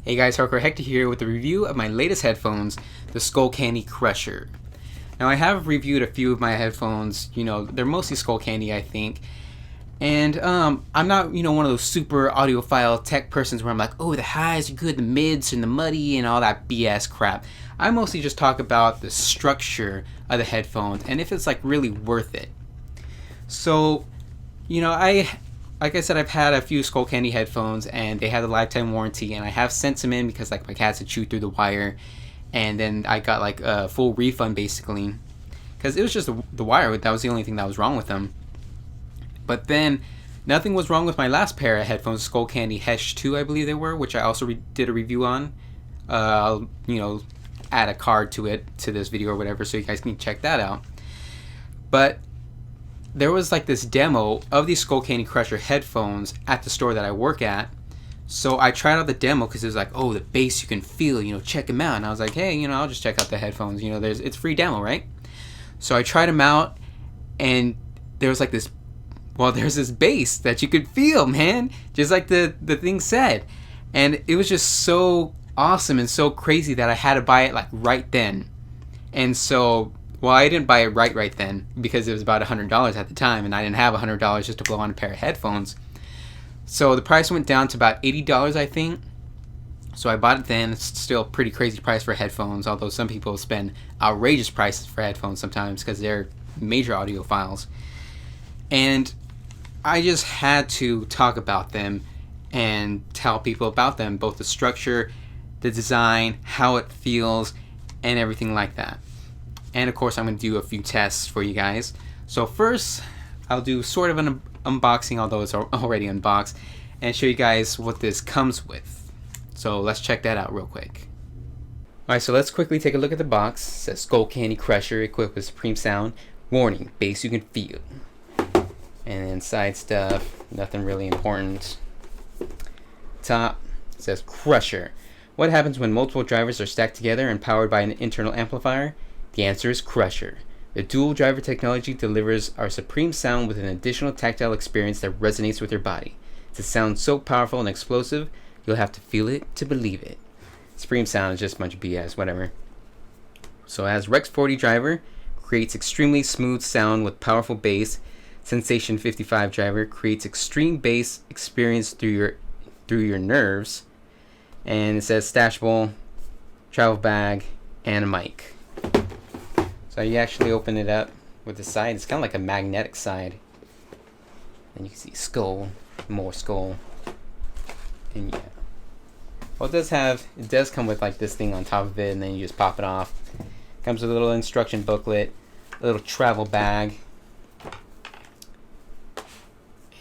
Hey guys, Hector here with a review of my latest headphones, the Skullcandy Crusher. Now I have reviewed a few of my headphones, they're mostly Skullcandy I think. And I'm not, one of those super audiophile tech persons where I'm like, oh, the highs are good, the mids and the muddy and all that BS crap. I mostly just talk about the structure of the headphones and if it's like really worth it. So, like I said, I've had a few Skullcandy headphones and they had a lifetime warranty, and I have sent them in because like my cats had chewed through the wire, and then I got like a full refund basically because it was just the wire. That was the only thing that was wrong with them. But then nothing was wrong with my last pair of headphones, Skullcandy Hesh 2 I believe they were, which I also did a review on. I'll add a card to this video or whatever, so you guys can check that out. But there was like this demo of these Skullcandy Crusher headphones at the store that I work at. So I tried out the demo because it was like, oh, the bass you can feel, check them out. And I was like, hey, I'll just check out the headphones. It's free demo, right? So I tried them out, and there was like there's this bass that you could feel, man, just like the thing said. And it was just so awesome and so crazy that I had to buy it like right then. And so, well, I didn't buy it right then because it was about $100 at the time, and I didn't have $100 just to blow on a pair of headphones. So the price went down to about $80, I think. So I bought it then. It's still a pretty crazy price for headphones, although some people spend outrageous prices for headphones sometimes because they're major audiophiles. And I just had to talk about them and tell people about them, both the structure, the design, how it feels, and everything like that. And of course I'm going to do a few tests for you guys. So first I'll do sort of an unboxing, although it's already unboxed, and show you guys what this comes with. So let's check that out real quick. Alright, so let's quickly take a look at the box. It says Skullcandy Crusher equipped with supreme sound. Warning, bass you can feel. And inside stuff, nothing really important. Top, it says Crusher. What happens when multiple drivers are stacked together and powered by an internal amplifier? The answer is Crusher. The dual driver technology delivers our supreme sound with an additional tactile experience that resonates with your body. It's a sound so powerful and explosive, you'll have to feel it to believe it. Supreme sound is just a bunch of BS, whatever. So it has Rex 40 driver, creates extremely smooth sound with powerful bass. Sensation 55 driver creates extreme bass experience through your nerves. And it says stashable, travel bag, and a mic. So you actually open it up with the side. It's kind of like a magnetic side. And you can see skull, more skull. And yeah. Well, it does come with like this thing on top of it, and then you just pop it off. Comes with a little instruction booklet, a little travel bag.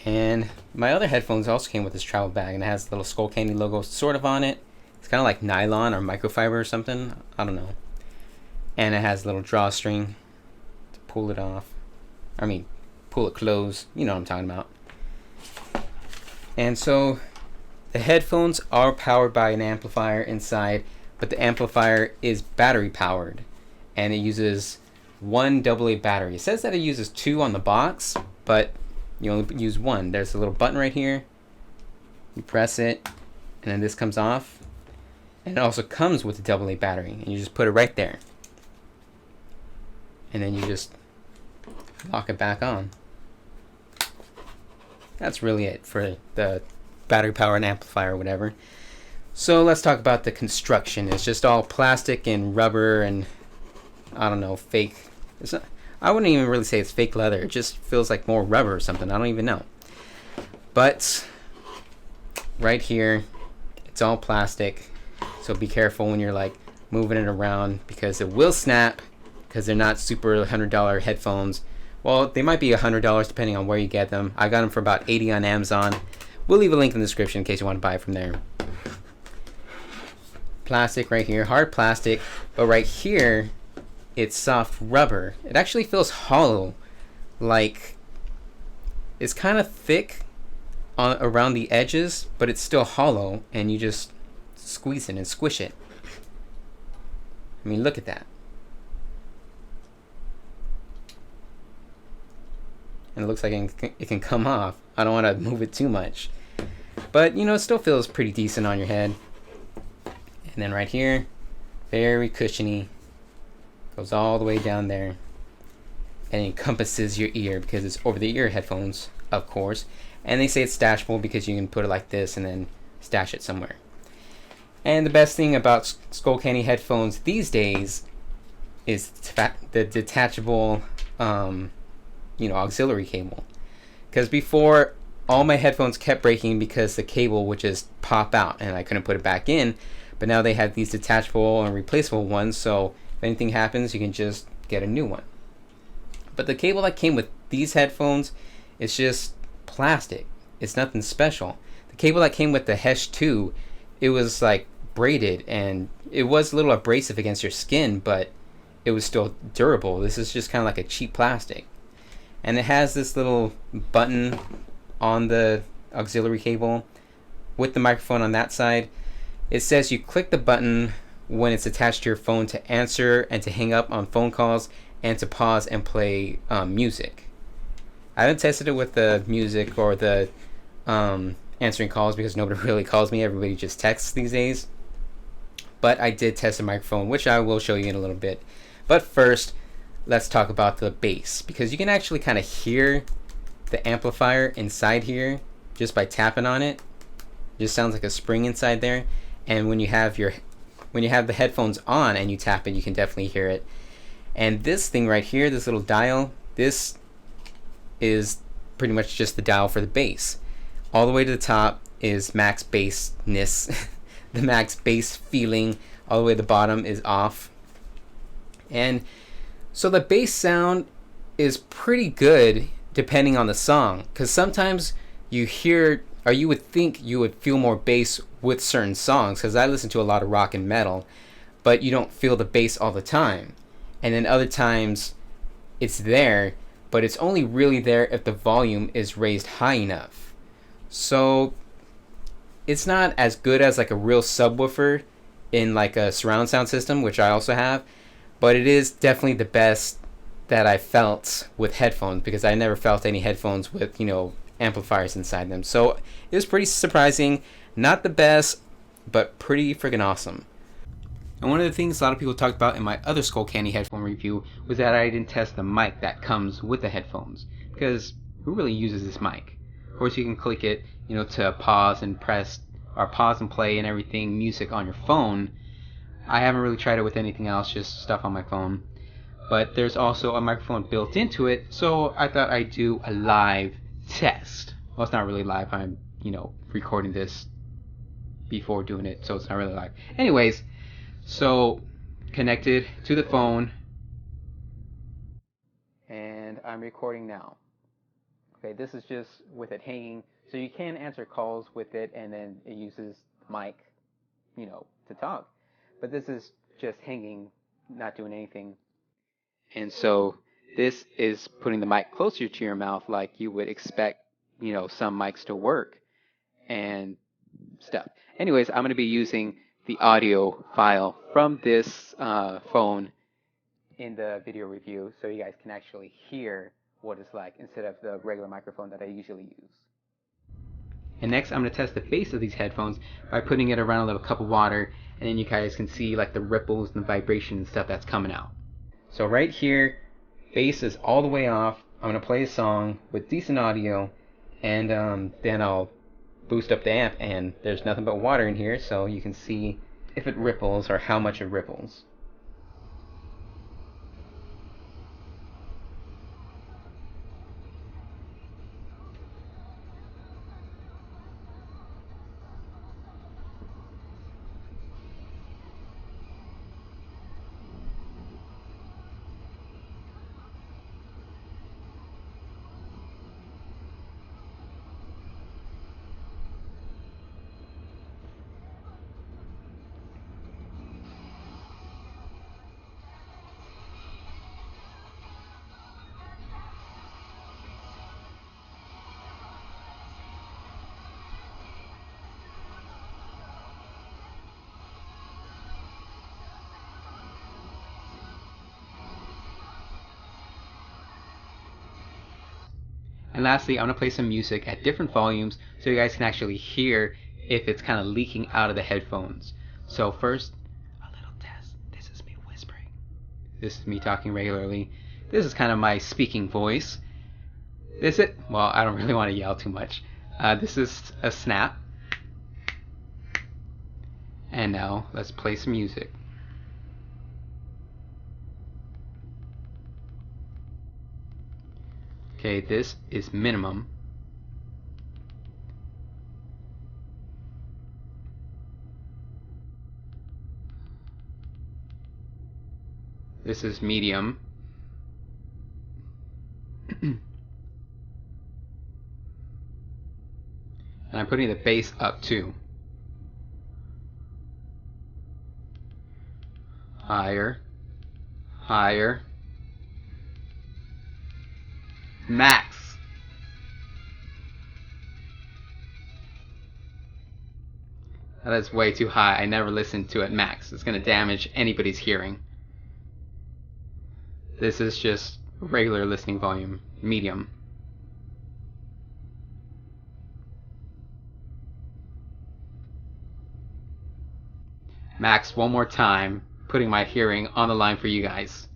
And my other headphones also came with this travel bag, and it has the little Skullcandy logo sort of on it. It's kind of like nylon or microfiber or something. I don't know. And it has a little drawstring to pull it off. Pull it closed. You know what I'm talking about. And so the headphones are powered by an amplifier inside, but the amplifier is battery powered, and it uses one AA battery. It says that it uses two on the box, but you only use one. There's a little button right here. You press it, and then this comes off. And it also comes with a AA battery, and you just put it right there. And then you just lock it back on. That's really it for the battery power and amplifier or whatever. So let's talk about the construction. It's just all plastic and rubber and I don't know, fake. I wouldn't even really say it's fake leather. It just feels like more rubber or something. I don't even know. But right here, it's all plastic. So be careful when you're like moving it around because it will snap. Because they're not super $100 headphones. Well, they might be $100 depending on where you get them. I got them for about $80 on Amazon. We'll leave a link in the description in case you want to buy it from there. Plastic right here, hard plastic, but right here it's soft rubber. It actually feels hollow, like it's kind of thick around the edges, but it's still hollow, and you just squeeze it and squish it. Look at that. And it looks like it can come off. I don't want to move it too much. But, it still feels pretty decent on your head. And then right here, very cushiony, goes all the way down there and encompasses your ear because it's over the ear headphones, of course. And they say it's stashable because you can put it like this and then stash it somewhere. And the best thing about Skullcandy headphones these days is the detachable auxiliary cable. Because before, all my headphones kept breaking because the cable would just pop out and I couldn't put it back in. But now they have these detachable and replaceable ones, so if anything happens, you can just get a new one. But the cable that came with these headphones is just plastic. It's nothing special. The cable that came with the Hesh 2, it was like braided and it was a little abrasive against your skin, but it was still durable. This is just kind of like a cheap plastic. And it has this little button on the auxiliary cable with the microphone on that side. It says you click the button when it's attached to your phone to answer and to hang up on phone calls and to pause and play music. I haven't tested it with the music or the answering calls because nobody really calls me. Everybody just texts these days. But I did test the microphone, which I will show you in a little bit. But first, let's talk about the bass, because you can actually kind of hear the amplifier inside here just by tapping on it. It just sounds like a spring inside there. And when you have the headphones on and you tap it, you can definitely hear it. And this thing right here, this little dial, this is pretty much just the dial for the bass. All the way to the top is max bassness, the max bass feeling. All the way to the bottom is off. And so the bass sound is pretty good depending on the song, because sometimes you hear, or you would think you would feel more bass with certain songs, because I listen to a lot of rock and metal, but you don't feel the bass all the time. And then other times it's there, but it's only really there if the volume is raised high enough. So it's not as good as like a real subwoofer in like a surround sound system, which I also have, but it is definitely the best that I felt with headphones, because I never felt any headphones with, amplifiers inside them. So it was pretty surprising. Not the best, but pretty freaking awesome. And one of the things a lot of people talked about in my other Skullcandy headphone review was that I didn't test the mic that comes with the headphones, because who really uses this mic? Of course, you can click it, to pause and press, or pause and play and everything, music on your phone. I haven't really tried it with anything else, just stuff on my phone. But there's also a microphone built into it, so I thought I'd do a live test. Well, it's not really live. I'm, recording this before doing it, so it's not really live. Anyways, so connected to the phone, and I'm recording now. Okay, this is just with it hanging, so you can answer calls with it, and then it uses the mic, to talk. But this is just hanging, not doing anything. And so this is putting the mic closer to your mouth like you would expect, some mics to work and stuff. Anyways, I'm going to be using the audio file from this phone in the video review so you guys can actually hear what it's like instead of the regular microphone that I usually use. And next, I'm going to test the bass of these headphones by putting it around a little cup of water, and then you guys can see like the ripples and the vibration and stuff that's coming out. So right here, bass is all the way off. I'm going to play a song with decent audio, and then I'll boost up the amp, and there's nothing but water in here, so you can see if it ripples or how much it ripples. And lastly, I'm going to play some music at different volumes so you guys can actually hear if it's kind of leaking out of the headphones. So first, a little test. This is me whispering. This is me talking regularly. This is kind of my speaking voice. Well, I don't really want to yell too much. This is a snap. And now let's play some music. Okay, this is minimum. This is medium. And I'm putting the bass up too. Higher. Higher. Max. That is way too high. I never listened to it max. It's going to damage anybody's hearing. This is just regular listening volume, medium. Max one more time, putting my hearing on the line for you guys.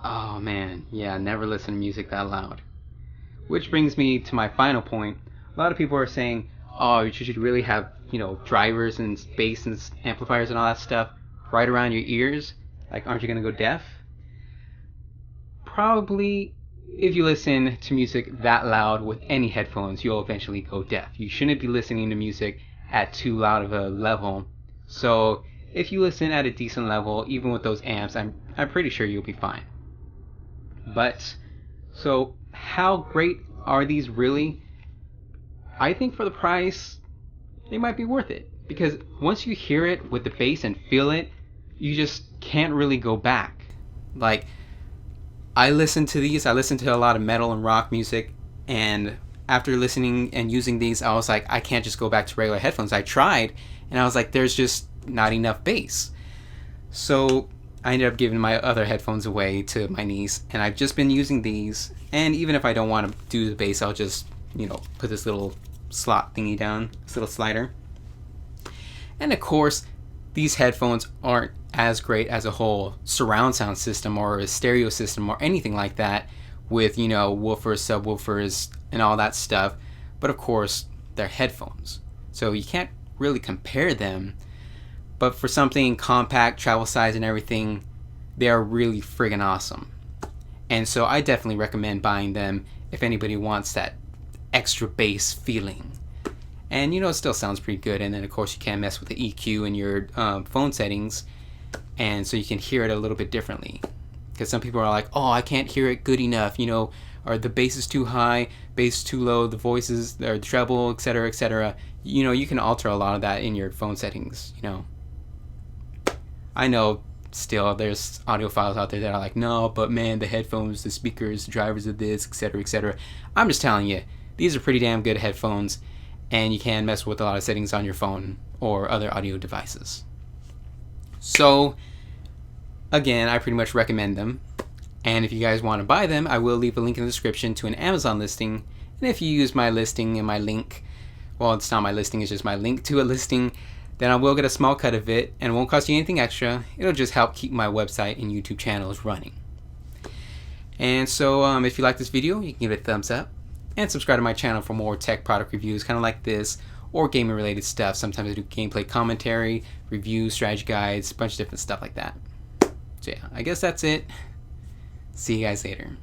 Oh man, yeah, never listen to music that loud. Which brings me to my final point. A lot of people are saying, oh, you should really have, drivers and bass and amplifiers and all that stuff right around your ears. Like, aren't you going to go deaf? Probably, if you listen to music that loud with any headphones, you'll eventually go deaf. You shouldn't be listening to music at too loud of a level. So, if you listen at a decent level, even with those amps, I'm pretty sure you'll be fine. But, so how great are these really? I think for the price, they might be worth it. Because once you hear it with the bass and feel it, you just can't really go back. Like, I listen to a lot of metal and rock music, and after listening and using these, I was like, I can't just go back to regular headphones. I tried, and I was like, there's just not enough bass. So I ended up giving my other headphones away to my niece, and I've just been using these. And even if I don't want to do the bass, I'll just, put this little slot thingy down, this little slider. And of course, these headphones aren't as great as a whole surround sound system or a stereo system or anything like that with, woofers, subwoofers, and all that stuff. But of course, they're headphones. So you can't really compare them. But for something compact, travel size, and everything, they are really friggin' awesome. And so I definitely recommend buying them if anybody wants that extra bass feeling. And it still sounds pretty good. And then of course you can mess with the EQ in your phone settings, and so you can hear it a little bit differently. Because some people are like, oh, I can't hear it good enough, or the bass is too high, bass too low, the voices or the treble, etc., etc. You can alter a lot of that in your phone settings. I know still there's audiophiles out there that are like, no, but man, the headphones, the speakers, the drivers of this, etc., etc. I'm just telling you, these are pretty damn good headphones, and you can mess with a lot of settings on your phone or other audio devices. So, again, I pretty much recommend them. And if you guys want to buy them, I will leave a link in the description to an Amazon listing. And if you use my listing and my link, well, it's not my listing, it's just my link to a listing, then I will get a small cut of it, and it won't cost you anything extra. It'll just help keep my website and YouTube channels running. And so if you like this video, you can give it a thumbs up and subscribe to my channel for more tech product reviews kind of like this, or gaming related stuff. Sometimes I do gameplay commentary, reviews, strategy guides, a bunch of different stuff like that. So yeah, I guess that's it. See you guys later.